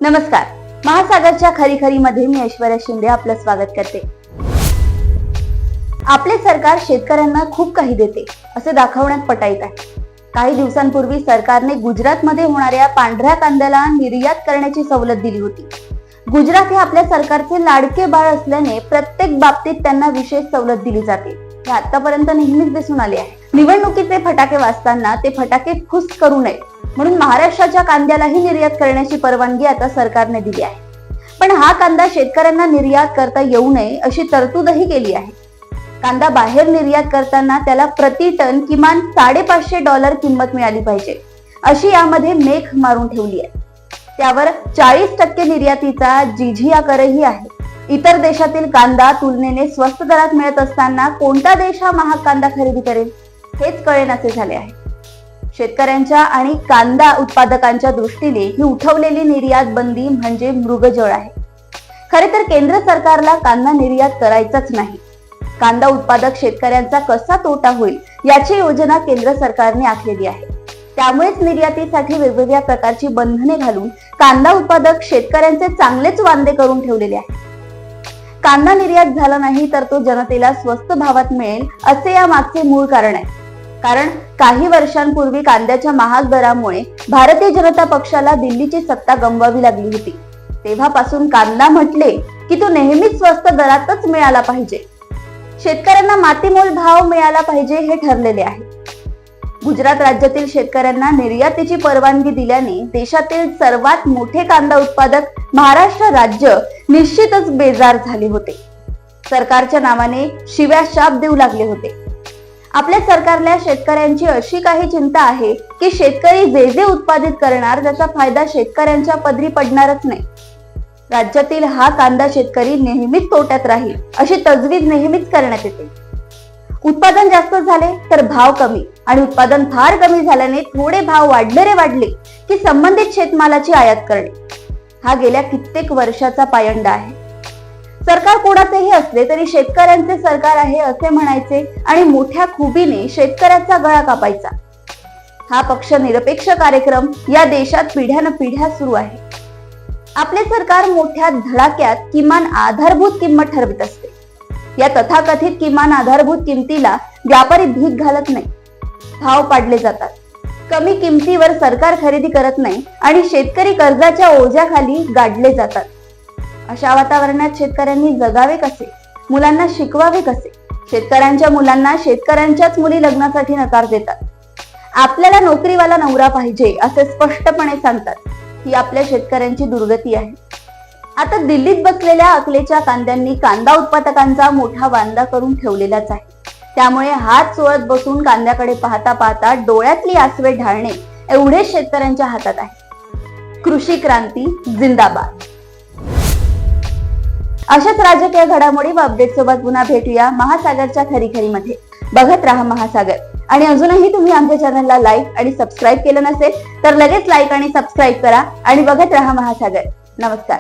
नमस्कार. महासागरच्या खरी खरी मध्ये मी ऐश्वर्या शिंदे आपलं स्वागत करते. आपले सरकार शेतकऱ्यांना खूप काही देते असे दाखवण्यात पटाईत आहे. काही दिवसांपूर्वी सरकारने गुजरातमध्ये होणाऱ्या पांढऱ्या कांद्याला निर्यात करण्याची सवलत दिली होती. गुजरात हे आपल्या सरकारचे लाडके बाळ असल्याने प्रत्येक बाबतीत त्यांना विशेष सवलत दिली जाते. हे आतापर्यंत नेहमीच दिसून आले आहे. निवडणुकीचे फटाके वाजताना ते फटाके फुस करू नये म्हणून महाराष्ट्राच्या कांद्यालाही निर्यात करण्याची परवानगी आता सरकारने दिली आहे. पण हा कांदा शेतकऱ्यांना निर्यात करता येऊ नये अशी तरतूदही केली आहे. कांदा बाहेर निर्यात करताना त्याला प्रति टन किमान $550 किंमत मिळाली पाहिजे अशी यामध्ये मेख मारून ठेवली आहे. त्यावर 40% निर्यातीचा जिझिया करही आहे. इतर देशातील कांदा तुलनेने स्वस्त दरात मिळत असताना कोणता देश हा महाग कांदा खरेदी करेल हेच कळेनासे झाले आहे. शेतकऱ्यांच्या आणि कांदा उत्पादकांच्या दृष्टीने ही उठवलेली निर्यात बंदी म्हणजे मृगजळ आहे. खरे तर केंद्र सरकारला कांदा निर्यात करायचाच नाही. कांदा उत्पादक शेतकऱ्यांचा कसा तोटा होईल याची योजना केंद्र सरकारने आखलेली आहे. त्यामुळेच निर्यातीसाठी वेगवेगळ्या प्रकारची बंधने घालून कांदा उत्पादक शेतकऱ्यांचे चांगलेच वांदे करून ठेवलेले आहे. कांदा निर्यात झाला नाही तर तो जनतेला स्वस्त भावात मिळेल असे या मागचे मूळ कारण आहे. कारण काही वर्षांपूर्वी कांद्याच्या महाग दरामुळे भारतीय जनता पक्षाला दिल्लीची सत्ता गमवावी लागली होती. तेव्हापासून कांदा म्हटले की तो नेहमीच स्वस्त दरातच मिळाला पाहिजे. शेतकऱ्यांना मातीमोल भाव मिळाला पाहिजे हे ठरलेले आहे. गुजरात राज्यातील शेतकऱ्यांना निर्यातीची परवानगी दिल्याने देशातील सर्वात मोठे कांदा उत्पादक महाराष्ट्र राज्य निश्चितच बेजार झाले होते. सरकारच्या नावाने शिव्या शाप देऊ लागले होते. आपल्या सरकारला शेतकऱ्यांची अशी काही चिंता आहे की शेतकरी जे जे उत्पादित करणार त्याचा फायदा शेतकऱ्यांच्या पदरी पडणारच नाही. राज्यातील हा कांदा शेतकरी नेहमीच तोट्यात राहील अशी तजवीज नेहमीच करण्यात येते. उत्पादन जास्त झाले तर भाव कमी आणि उत्पादन फार कमी झाल्याने थोडे भाव वाढले की संबंधित शेतमालाची आयात करणे हा गेल्या कित्येक वर्षाचा पायंडा आहे. सरकार कोणाचेही असले तरी शेतकऱ्यांचे सरकार आहे असे म्हणायचे आणि मोठ्या खुबीने शेतकऱ्याचा गळा कापायचा. हा पक्ष निरपेक्ष कार्यक्रम या देशात पिढ्यानपिढ्या सुरू आहे. आपले सरकार मोठ्या धडाक्यात किमान आधारभूत किंमत ठरवित असते. या तथाकथित किमान आधारभूत किमतीला व्यापारी भीक घालत नाही. भाव पाडले जातात. कमी किमतीवर सरकार खरेदी करत नाही आणि शेतकरी कर्जाच्या ओझ्याखाली गाडले जातात. अशा वातावरणात शेतकऱ्यांनी जगावे कसे, मुलांना शिकवावे कसे? शेतकऱ्यांच्या मुलांना शेतकऱ्यांच्याच मुली लग्नासाठी नकार देतात. आपल्याला नोकरीवाला नवरा पाहिजे असे स्पष्टपणे सांगतात. ही आपल्या शेतकऱ्यांची दुर्गती आहे. आता दिल्लीत बसलेल्या अकलेच्या कांद्यांनी कांदा उत्पादकांचा मोठा वांदा करून ठेवलेलाच आहे. त्यामुळे हात चोळत बसून कांद्याकडे पाहता पाहता डोळ्यातली आसवे ढाळणे एवढेच शेतकऱ्यांच्या हातात आहे. कृषी क्रांती जिंदाबाद. अशाच राजकीय घडामोडी व अपडेट सोबत पुन्हा भेटूया महासागरच्या खरी खरी मध्ये. बघत राहा महासागर. आणि अजूनही तुम्ही आमच्या चॅनलला लाईक आणि सबस्क्राईब केलं नसेल तर लगेच लाईक आणि सबस्क्राईब करा आणि बघत राहा महासागर. नमस्कार.